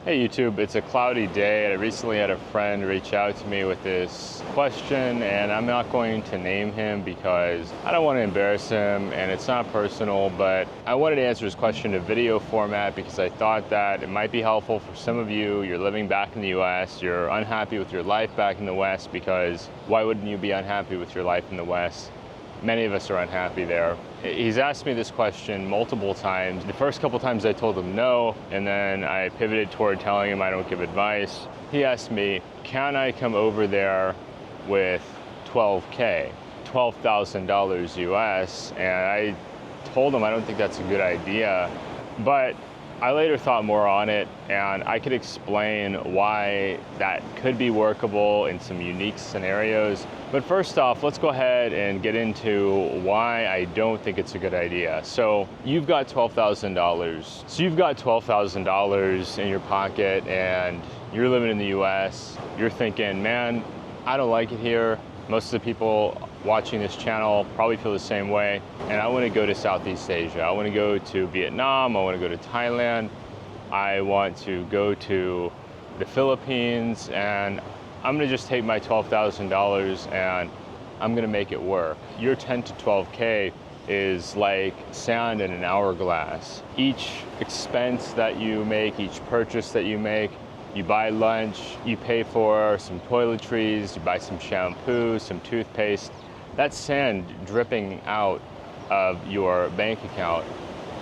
Hey YouTube, it's a cloudy day. I recently had a friend reach out to me with this question, and I'm not going to name him because I don't want to embarrass him and it's not personal, but I wanted to answer his question in video format because I thought that it might be helpful for some of you. You're living back in the US, you're unhappy with your life back in the West, because why wouldn't you be unhappy with your life in the West? Many of us are unhappy there. He's asked me this question multiple times. The first couple times I told him no, and then I pivoted toward telling him I don't give advice. He asked me, can I come over there with 12K, $12,000 US? And I told him I don't think that's a good idea. But I later thought more on it, and I could explain why that could be workable in some unique scenarios. But first off, let's go ahead and get into why I don't think it's a good idea. So you've got $12,000. So you've got $12,000 in your pocket and you're living in the US. You're thinking, man, I don't like it here. Most of the people watching this channel probably feel the same way, and I want to go to Southeast Asia. I want to go to Vietnam, I want to go to Thailand, I want to go to the Philippines, and I'm going to just take my $12,000 and I'm going to make it work. Your 10 to 12K is like sand in an hourglass. Each expense that you make, each purchase that you make, you buy lunch, you pay for some toiletries, you buy some shampoo, some toothpaste. That's sand dripping out of your bank account.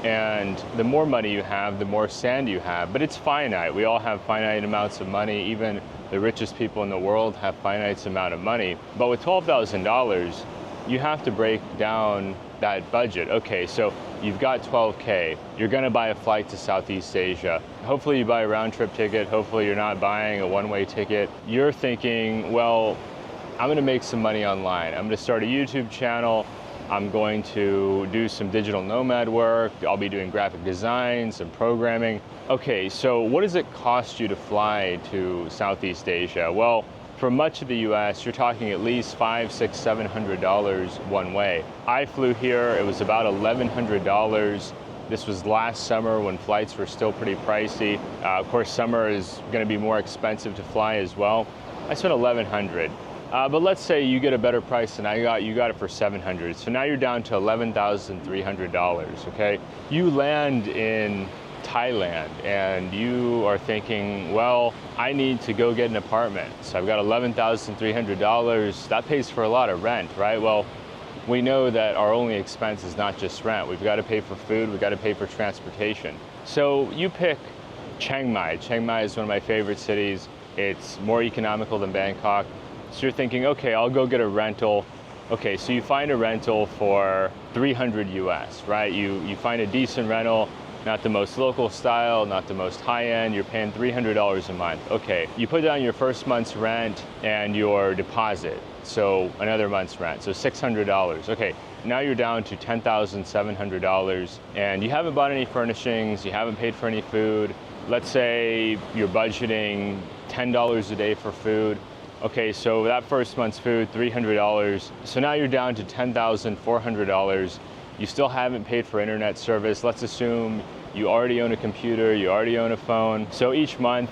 And the more money you have, the more sand you have. But it's finite. We all have finite amounts of money. Even the richest people in the world have finite amount of money. But with $12,000, you have to break down that budget. Okay, so you've got 12K. You're gonna buy a flight to Southeast Asia. Hopefully you buy a round trip ticket. Hopefully you're not buying a one-way ticket. You're thinking, well, I'm gonna make some money online. I'm gonna start a YouTube channel. I'm going to do some digital nomad work. I'll be doing graphic design, some programming. Okay, so what does it cost you to fly to Southeast Asia? Well, for much of the US, you're talking at least $500, $600, $700 one way. I flew here, it was about $1,100. This was last summer when flights were still pretty pricey. Of course, summer is gonna be more expensive to fly as well. I spent $1,100. But let's say you get a better price than I got, you got it for $700. So now you're down to $11,300, okay? You land in Thailand and you are thinking, well, I need to go get an apartment. So I've got $11,300, that pays for a lot of rent, right? Well, we know that our only expense is not just rent. We've got to pay for food, we've got to pay for transportation. So you pick Chiang Mai. Chiang Mai is one of my favorite cities. It's more economical than Bangkok. So you're thinking, okay, I'll go get a rental. Okay, so you find a rental for 300 US, right? You find a decent rental, not the most local style, not the most high-end, you're paying $300 a month. Okay, you put down your first month's rent and your deposit, so another month's rent, so $600. Okay, now you're down to $10,700, and you haven't bought any furnishings, you haven't paid for any food. Let's say you're budgeting $10 a day for food. Okay, so that first month's food, $300. So now you're down to $10,400. You still haven't paid for internet service. Let's assume you already own a computer, you already own a phone. So each month,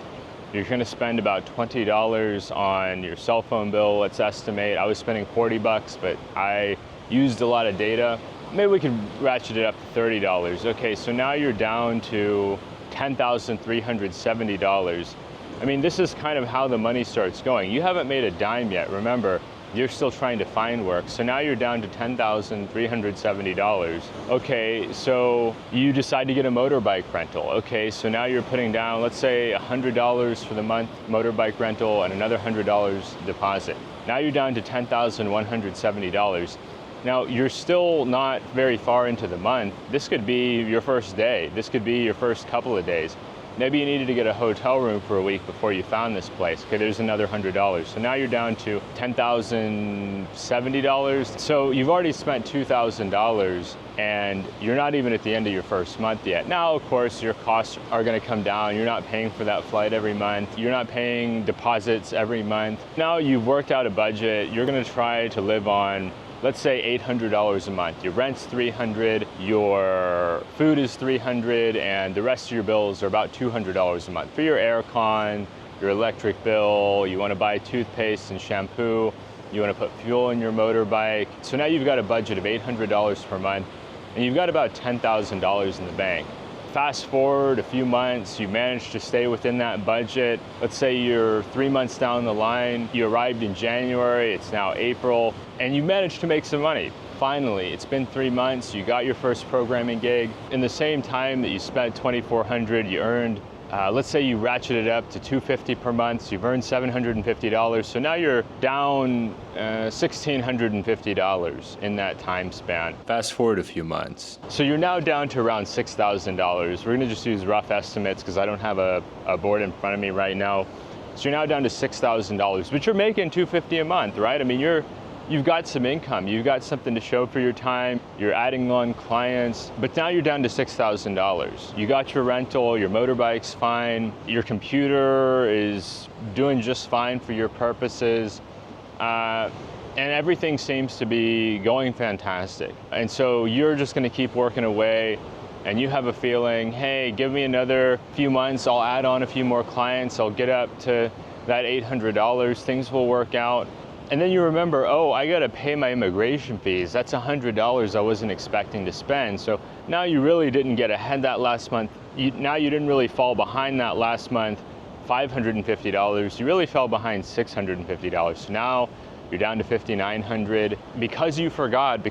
you're gonna spend about $20 on your cell phone bill, let's estimate. I was spending 40 bucks, but I used a lot of data. Maybe we could ratchet it up to $30. Okay, so now you're down to $10,370. I mean, this is kind of how the money starts going. You haven't made a dime yet, remember, you're still trying to find work. So now you're down to $10,370. Okay, so you decide to get a motorbike rental. Okay, so now you're putting down, let's say $100 for the month motorbike rental and another $100 deposit. Now you're down to $10,170. Now, you're still not very far into the month. This could be your first day. This could be your first couple of days. Maybe you needed to get a hotel room for a week before you found this place. Okay, there's another $100. So now you're down to $10,070. So you've already spent $2,000 and you're not even at the end of your first month yet. Now, of course, your costs are gonna come down. You're not paying for that flight every month. You're not paying deposits every month. Now you've worked out a budget. You're gonna try to live on let's say $800 a month. Your rent's $300, your food is $300, and the rest of your bills are about $200 a month. For your aircon, your electric bill, you want to buy toothpaste and shampoo, you want to put fuel in your motorbike. So now you've got a budget of $800 per month, and you've got about $10,000 in the bank. Fast forward a few months, you managed to stay within that budget. Let's say you're 3 months down the line, you arrived in January, it's now April, and you managed to make some money. Finally, it's been 3 months, you got your first programming gig. In the same time that you spent $2,400, you earned, let's say you ratcheted up to $250 per month, so you've earned $750. So now you're down $1,650 in that time span. Fast forward a few months. So you're now down to around $6,000. We're gonna just use rough estimates because I don't have a board in front of me right now. So you're now down to $6,000, but you're making $250 a month, right? I mean, you've got some income, you've got something to show for your time, you're adding on clients, but now you're down to $6,000. You got your rental, your motorbike's fine, your computer is doing just fine for your purposes, and everything seems to be going fantastic. And so you're just gonna keep working away, and you have a feeling, hey, give me another few months, I'll add on a few more clients, I'll get up to that $800, things will work out. And then you remember, oh, I gotta pay my immigration fees. That's $100 I wasn't expecting to spend. So now you really didn't get ahead that last month. Now you didn't really fall behind that last month, $550. You really fell behind $650. So now you're down to $5,900 because you forgot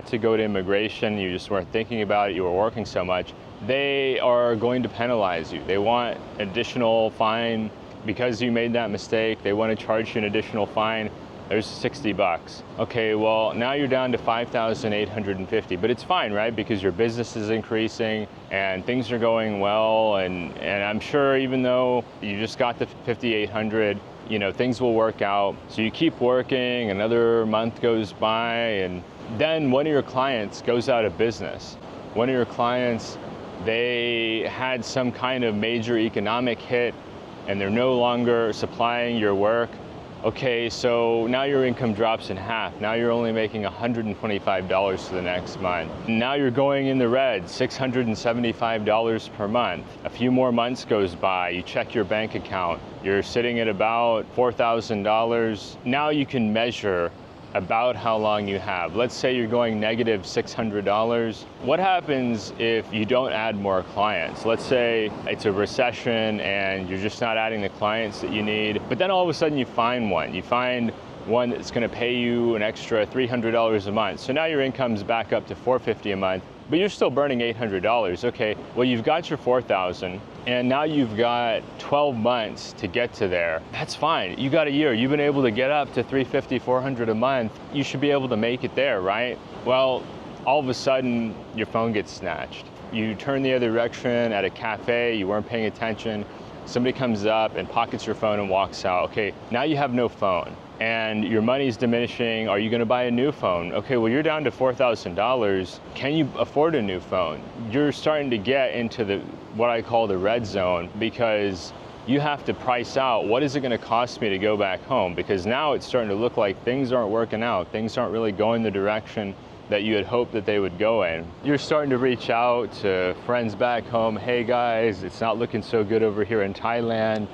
to go to immigration. You just weren't thinking about it. You were working so much. They are going to penalize you. They want additional fine because you made that mistake. They want to charge you an additional fine. There's $60. Okay, well, now you're down to $5,850, but it's fine, right? Because your business is increasing and things are going well, and I'm sure even though you just got the $5,800, you know, things will work out. So you keep working, another month goes by, and then one of your clients goes out of business. One of your clients, they had some kind of major economic hit, and they're no longer supplying your work. Okay, so now your income drops in half. Now you're only making $125 for the next month. Now you're going in the red, $675 per month. A few more months goes by, you check your bank account, you're sitting at about $4,000. Now you can measure about how long you have. Let's say you're going negative $600. What happens if you don't add more clients? Let's say it's a recession and you're just not adding the clients that you need, but then all of a sudden you find one. You find one that's gonna pay you an extra $300 a month. So now your income's back up to $450 a month, but you're still burning $800. Okay, well, you've got your $4,000, and now you've got 12 months to get to there. That's fine. You got a year. You've been able to get up to $350, $400 a month. You should be able to make it there, right? Well, all of a sudden, your phone gets snatched. You turn the other direction at a cafe, you weren't paying attention. Somebody comes up and pockets your phone and walks out. Okay, now you have no phone, and your money's diminishing. Are you gonna buy a new phone? Okay, well, you're down to $4,000. Can you afford a new phone? You're starting to get into what I call the red zone, because you have to price out, what is it gonna cost me to go back home? Because now it's starting to look like things aren't working out. Things aren't really going the direction that you had hoped that they would go in. You're starting to reach out to friends back home. Hey guys, it's not looking so good over here in Thailand.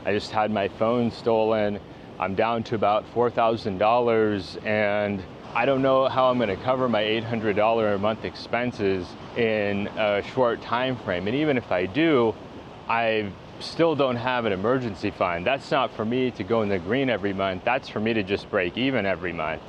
I just had my phone stolen. I'm down to about $4,000, and I don't know how I'm gonna cover my $800 a month expenses in a short time frame. And even if I do, I still don't have an emergency fund. That's not for me to go in the green every month. That's for me to just break even every month.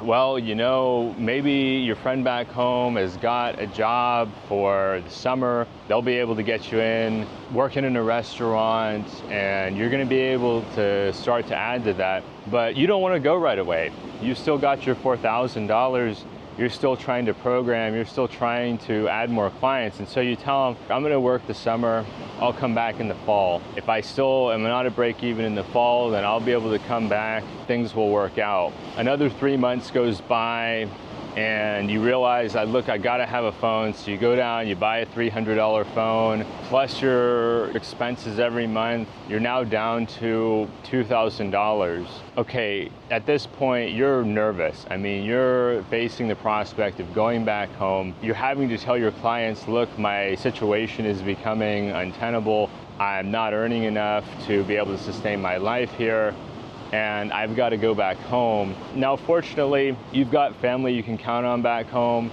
Well, you know, maybe your friend back home has got a job for the summer. They'll be able to get you in, working in a restaurant, and you're gonna be able to start to add to that. But you don't wanna go right away. You still got your $4,000. You're still trying to program, you're still trying to add more clients. And so you tell them, I'm gonna work the summer, I'll come back in the fall. If I still am not at break even in the fall, then I'll be able to come back, things will work out. Another 3 months goes by, and you realize, look, I gotta have a phone. So you go down, you buy a $300 phone, plus your expenses every month. You're now down to $2,000. Okay, at this point, you're nervous. I mean, you're facing the prospect of going back home. You're having to tell your clients, look, my situation is becoming untenable. I'm not earning enough to be able to sustain my life here, and I've got to go back home. Now, fortunately, you've got family you can count on back home,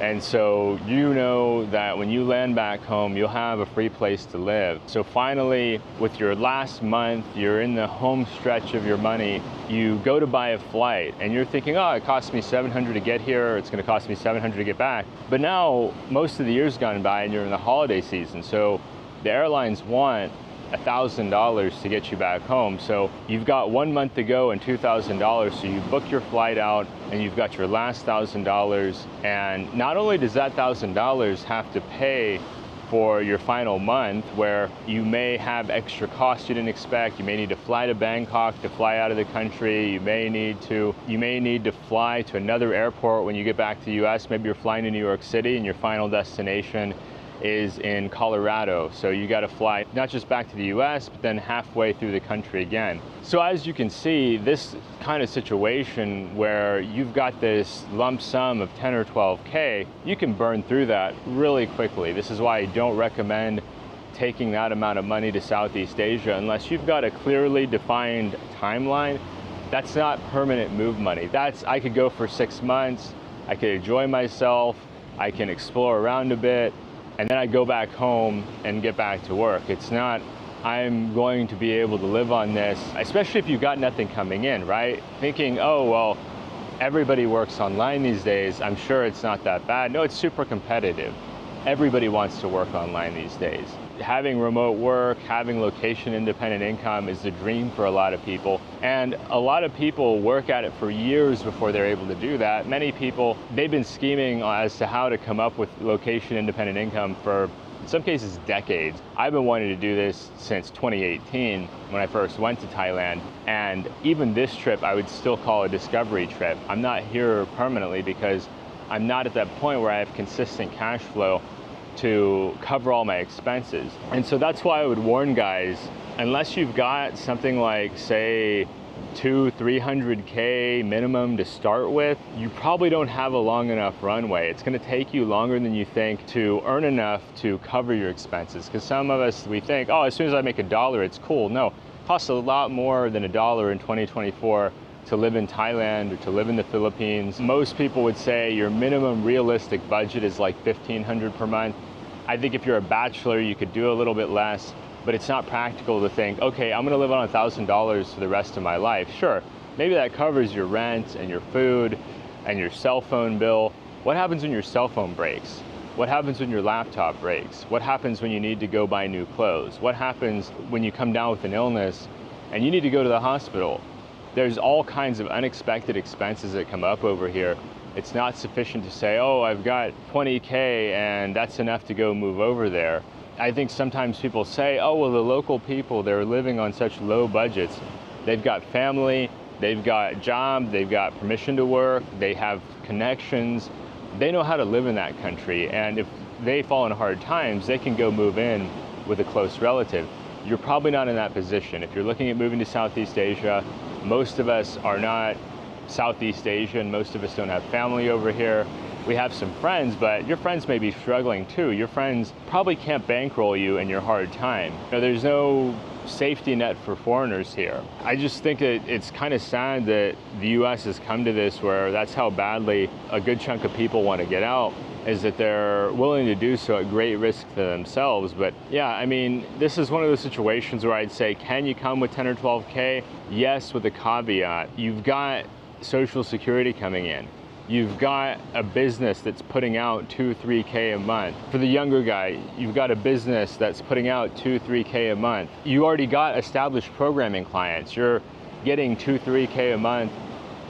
and so you know that when you land back home, you'll have a free place to live. So finally, with your last month, you're in the home stretch of your money, you go to buy a flight, and you're thinking, oh, it cost me $700 to get here, it's gonna cost me $700 to get back. But now, most of the year's gone by, and you're in the holiday season, so the airlines want $1,000 to get you back home. So you've got 1 month to go and $2,000. So you book your flight out and you've got your last $1,000. And not only does that $1,000 have to pay for your final month, where you may have extra costs you didn't expect. You may need to fly to Bangkok to fly out of the country. You may need to fly to another airport when you get back to the US. Maybe you're flying to New York City and your final destination is in Colorado. So you got to fly not just back to the US, but then halfway through the country again. So as you can see, this kind of situation where you've got this lump sum of 10 or 12K, you can burn through that really quickly. This is why I don't recommend taking that amount of money to Southeast Asia unless you've got a clearly defined timeline. That's not permanent move money. I could go for 6 months, I could enjoy myself, I can explore around a bit, and then I go back home and get back to work. It's not, I'm going to be able to live on this, especially if you've got nothing coming in, right? Thinking, oh, well, everybody works online these days, I'm sure it's not that bad. No, it's super competitive. Everybody wants to work online these days. Having remote work, having location independent income is the dream for a lot of people. And a lot of people work at it for years before they're able to do that. Many people, they've been scheming as to how to come up with location independent income for, in some cases, decades. I've been wanting to do this since 2018 when I first went to Thailand. And even this trip, I would still call a discovery trip. I'm not here permanently because I'm not at that point where I have consistent cash flow to cover all my expenses. And so that's why I would warn guys, unless you've got something like, say, 200-300K minimum to start with, you probably don't have a long enough runway. It's gonna take you longer than you think to earn enough to cover your expenses. Because some of us, we think, oh, as soon as I make $1, it's cool. No, it costs a lot more than $1 in 2024 to live in Thailand or to live in the Philippines. Most people would say your minimum realistic budget is like $1,500 per month. I think if you're a bachelor, you could do a little bit less, but it's not practical to think, okay, I'm gonna live on $1,000 for the rest of my life. Sure, maybe that covers your rent and your food and your cell phone bill. What happens when your cell phone breaks? What happens when your laptop breaks? What happens when you need to go buy new clothes? What happens when you come down with an illness and you need to go to the hospital? There's all kinds of unexpected expenses that come up over here. It's not sufficient to say, oh, I've got 20K and that's enough to go move over there. I think sometimes people say, oh, well, the local people, they're living on such low budgets. They've got family, they've got job, they've got permission to work, they have connections. They know how to live in that country. And if they fall in hard times, they can go move in with a close relative. You're probably not in that position. If you're looking at moving to Southeast Asia, most of us are not Southeast Asian. Most of us don't have family over here. We have some friends, but your friends may be struggling too. Your friends probably can't bankroll you in your hard time. There's no safety net for foreigners here. I just think that it's kind of sad that the US has come to this where that's how badly a good chunk of people want to get out, is that they're willing to do so at great risk to themselves. But yeah, I mean, this is one of those situations where I'd say, can you come with 10 or 12K? Yes, with a caveat. You've got Social Security coming in. You've got a business that's putting out 2-3K a month. For the younger guy, you've got a business that's putting out 2-3K a month. You already got established programming clients. You're getting 2-3K a month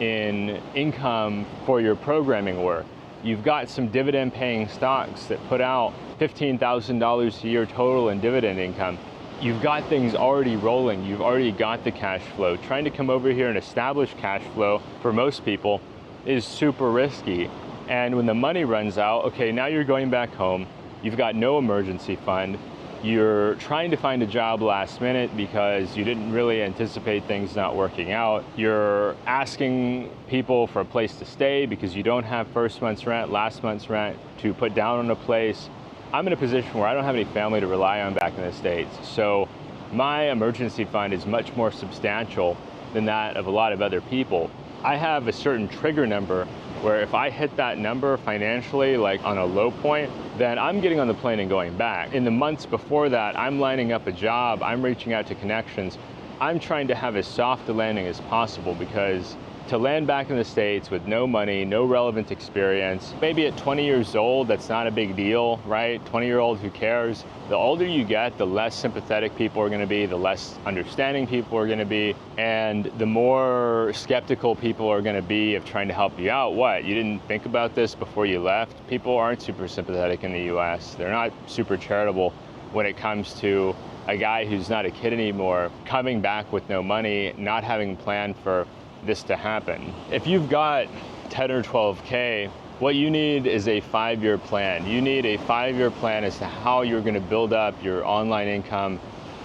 in income for your programming work. You've got some dividend paying stocks that put out $15,000 a year total in dividend income. You've got things already rolling. You've already got the cash flow. Trying to come over here and establish cash flow for most people is super risky. And when the money runs out, okay, now you're going back home, you've got no emergency fund, you're trying to find a job last minute because you didn't really anticipate things not working out. You're asking people for a place to stay because you don't have first month's rent, last month's rent to put down on a place. I'm in a position where I don't have any family to rely on back in the States. So my emergency fund is much more substantial than that of a lot of other people. I have a certain trigger number where if I hit that number financially, like on a low point, then I'm getting on the plane and going back. In the months before that, I'm lining up a job, I'm reaching out to connections. I'm trying to have as soft a landing as possible, because to land back in the States with no money, no relevant experience, maybe at 20 years old, that's not a big deal, right? 20-year-old, who cares? The older you get, the less sympathetic people are gonna be, the less understanding people are gonna be, and the more skeptical people are gonna be of trying to help you out. What, you didn't think about this before you left? People aren't super sympathetic in the US. They're not super charitable when it comes to a guy who's not a kid anymore, coming back with no money, not having planned for this to happen. If you've got 10 or 12K, what you need is a 5-year plan. You need a 5-year plan as to how you're gonna build up your online income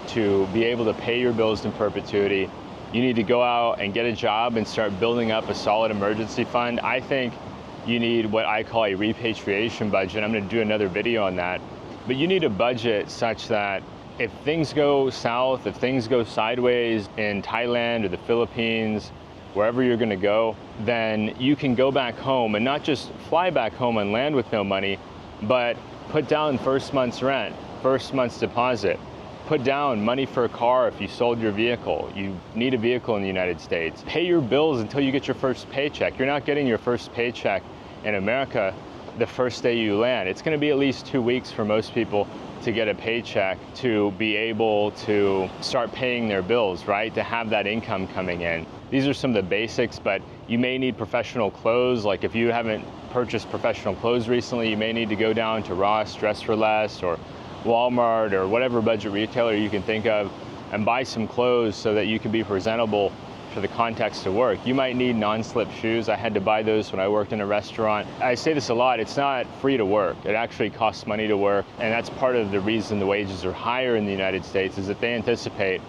to be able to pay your bills in perpetuity. You need to go out and get a job and start building up a solid emergency fund. I think you need what I call a repatriation budget. I'm gonna do another video on that. But you need a budget such that if things go south, if things go sideways in Thailand or the Philippines, wherever you're gonna go, then you can go back home and not just fly back home and land with no money, but put down first month's rent, first month's deposit, put down money for a car if you sold your vehicle. You need a vehicle in the United States. Pay your bills until you get your first paycheck. You're not getting your first paycheck in America the first day you land. It's gonna be at least 2 weeks for most people to get a paycheck to be able to start paying their bills, right? To have that income coming in. These are some of the basics, but you may need professional clothes. Like if you haven't purchased professional clothes recently, you may need to go down to Ross Dress for Less or Walmart or whatever budget retailer you can think of and buy some clothes so that you can be presentable for the context of work. You might need non-slip shoes. I had to buy those when I worked in a restaurant. I say this a lot, it's not free to work. It actually costs money to work, and that's part of the reason the wages are higher in the United States, is that they anticipate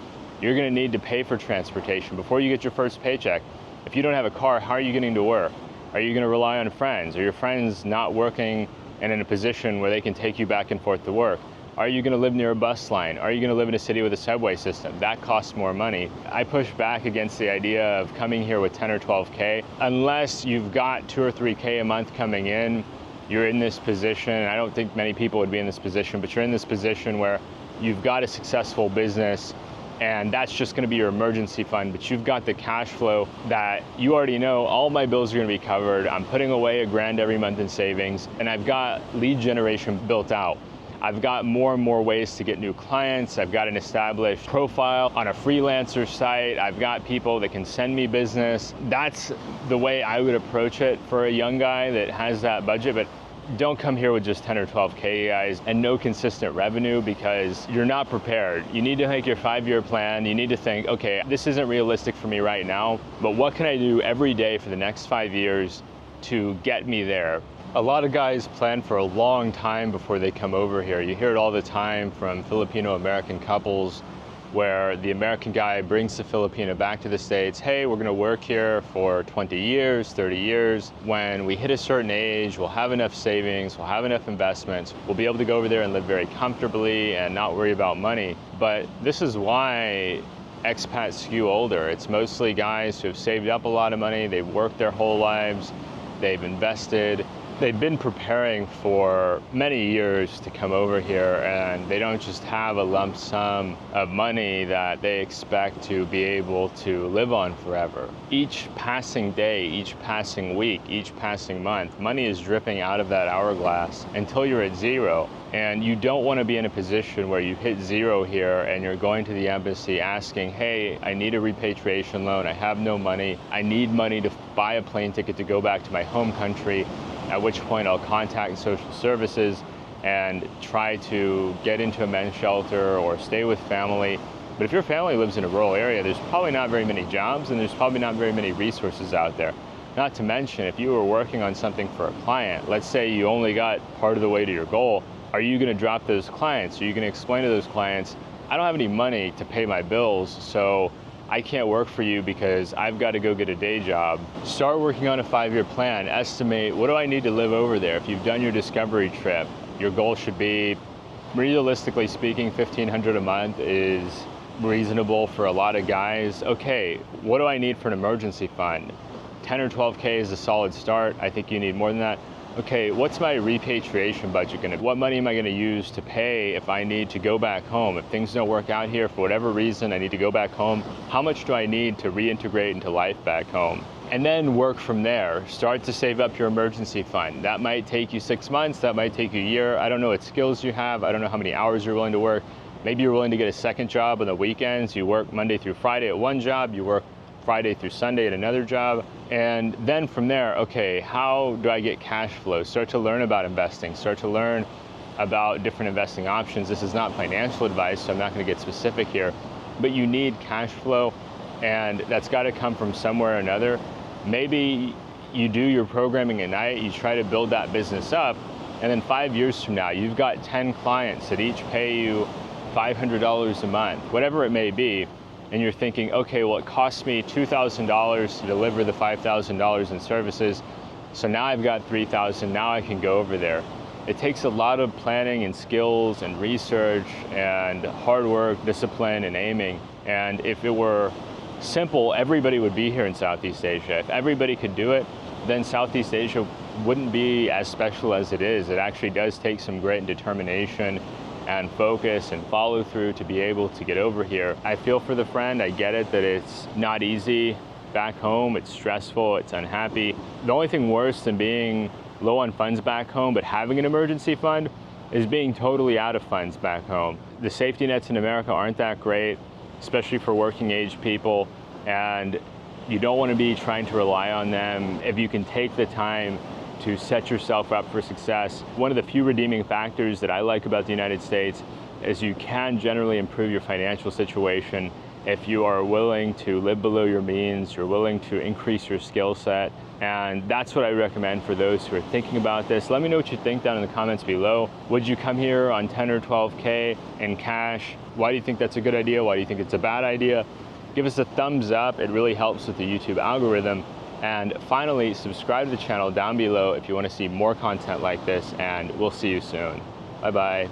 you're gonna need to pay for transportation before you get your first paycheck. If you don't have a car, how are you getting to work? Are you gonna rely on friends? Are your friends not working and in a position where they can take you back and forth to work? Are you gonna live near a bus line? Are you gonna live in a city with a subway system? That costs more money. I push back against the idea of coming here with 10 or 12K. Unless you've got 2 or 3K a month coming in, you're in this position. I don't think many people would be in this position, but you're in this position where you've got a successful business and that's just gonna be your emergency fund, but you've got the cash flow that you already know all my bills are gonna be covered. I'm putting away $1,000 every month in savings, and I've got lead generation built out. I've got more and more ways to get new clients. I've got an established profile on a freelancer site. I've got people that can send me business. That's the way I would approach it for a young guy that has that budget. But don't come here with just 10 or 12K, guys, and no consistent revenue, because you're not prepared. You need to make your 5-year plan. You need to think, okay, this isn't realistic for me right now, but what can I do every day for the next 5 years to get me there? A lot of guys plan for a long time before they come over here. You hear it all the time from Filipino-American couples where the American guy brings the Filipino back to the States. Hey, we're gonna work here for 20 years, 30 years. When we hit a certain age, we'll have enough savings, we'll have enough investments, we'll be able to go over there and live very comfortably and not worry about money. But this is why expats skew older. It's mostly guys who have saved up a lot of money, they've worked their whole lives, they've invested, they've been preparing for many years to come over here, and they don't just have a lump sum of money that they expect to be able to live on forever. Each passing day, each passing week, each passing month, money is dripping out of that hourglass until you're at zero. And you don't want to be in a position where you hit zero here and you're going to the embassy asking, hey, I need a repatriation loan, I have no money, I need money to buy a plane ticket to go back to my home country, at which point I'll contact social services and try to get into a men's shelter or stay with family. But if your family lives in a rural area, there's probably not very many jobs and there's probably not very many resources out there. Not to mention, if you were working on something for a client, let's say you only got part of the way to your goal, are you gonna drop those clients? Are you gonna explain to those clients, I don't have any money to pay my bills, so I can't work for you because I've got to go get a day job. Start working on a 5-year plan. Estimate, what do I need to live over there? If you've done your discovery trip, your goal should be, realistically speaking, $1,500 a month is reasonable for a lot of guys. Okay, what do I need for an emergency fund? 10 or 12K is a solid start. I think you need more than that. Okay, what's my repatriation budget gonna be? What money am I gonna use to pay if I need to go back home? If things don't work out here for whatever reason, I need to go back home, how much do I need to reintegrate into life back home? And then work from there. Start to save up your emergency fund. That might take you 6 months, that might take you a year. I don't know what skills you have, I don't know how many hours you're willing to work. Maybe you're willing to get a second job on the weekends. You work Monday through Friday at one job, you work Friday through Sunday at another job. And then from there, okay, how do I get cash flow? Start to learn about investing, start to learn about different investing options. This is not financial advice, so I'm not gonna get specific here, but you need cash flow, and that's gotta come from somewhere or another. Maybe you do your programming at night, you try to build that business up, and then 5 years from now, you've got 10 clients that each pay you $500 a month, whatever it may be, and you're thinking, okay, well, it cost me $2,000 to deliver the $5,000 in services, so now I've got $3,000, now I can go over there. It takes a lot of planning and skills and research and hard work, discipline and aiming, and if it were simple, everybody would be here in Southeast Asia. If everybody could do it, then Southeast Asia wouldn't be as special as it is. It actually does take some great determination and focus and follow through to be able to get over here. I feel for the friend, I get it that it's not easy back home, it's stressful, it's unhappy. The only thing worse than being low on funds back home but having an emergency fund is being totally out of funds back home. The safety nets in America aren't that great, especially for working age people, and you don't want to be trying to rely on them. If you can take the time to set yourself up for success. One of the few redeeming factors that I like about the United States is you can generally improve your financial situation if you are willing to live below your means, you're willing to increase your skill set, and that's what I recommend for those who are thinking about this. Let me know what you think down in the comments below. Would you come here on 10 or 12K in cash? Why do you think that's a good idea? Why do you think it's a bad idea? Give us a thumbs up, it really helps with the YouTube algorithm. And finally, subscribe to the channel down below if you want to see more content like this, and we'll see you soon. Bye-bye.